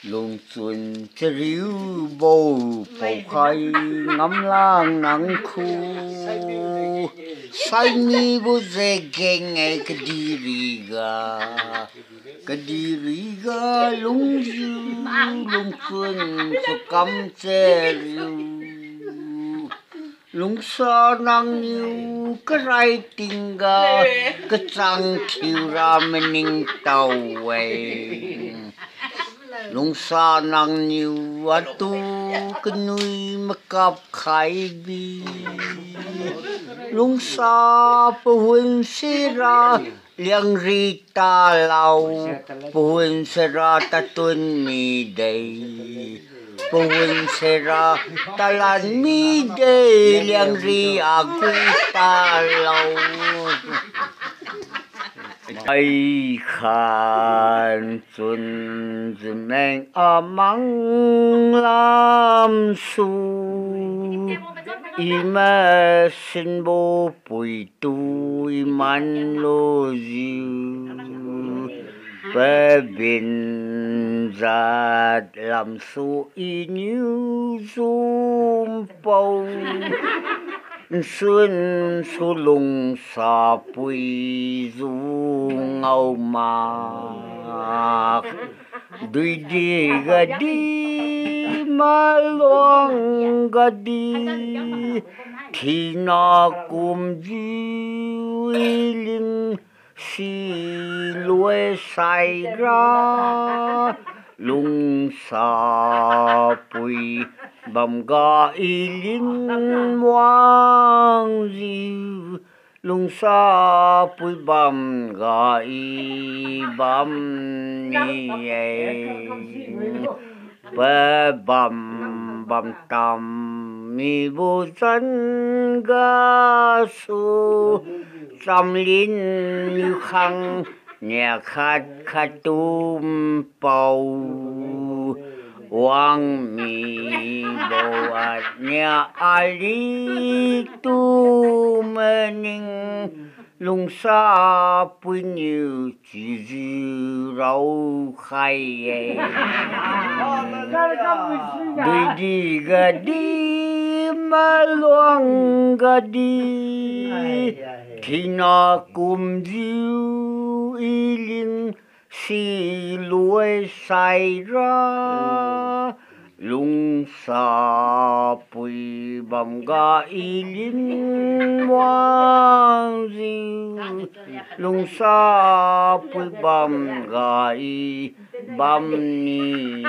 lùng xuân chớ ríu bầu bầu khai ngắm lang nắng khu say mi bu dê geng ngày cái đi riga lung du lung xuân cho cắm che riu lung sa nang niu cái rai tình ga cái trăng thiêu ra mình tàu quay lung sa nang niu atu cái nuôi mà cặp khai bi lung sa puhun sira liang ri ta lau puhun sira ta tuân mi day puhun sira ta lan mi day liang ri aku ta lau ai khan xuân dừng amang lam su ima sin bo pui tu iman lo ziu pe bin zat lam su inu zum pau xuân su lung sa pui du ngau ma đuôi đi ga đi mà loang ga đi thì nó cũng vui linh xì lúa sai ra lung sa pui bầm ga y linh moang diu lung sa pui bầm ga y bầm ni ba bầm tam mi bu dân ga su trăm linh như khăng nhà khát khát tum bầu wang mi bo at nhà ali tu mening lung sa pui nhiều chỉ dư rau khai đi đi ga đi mà loang ga đi thì nó cùng diu y linh xì lúa sai ra lung sa pui bầm ga y linh moang diu lung sa pui bầm ga y bầm ni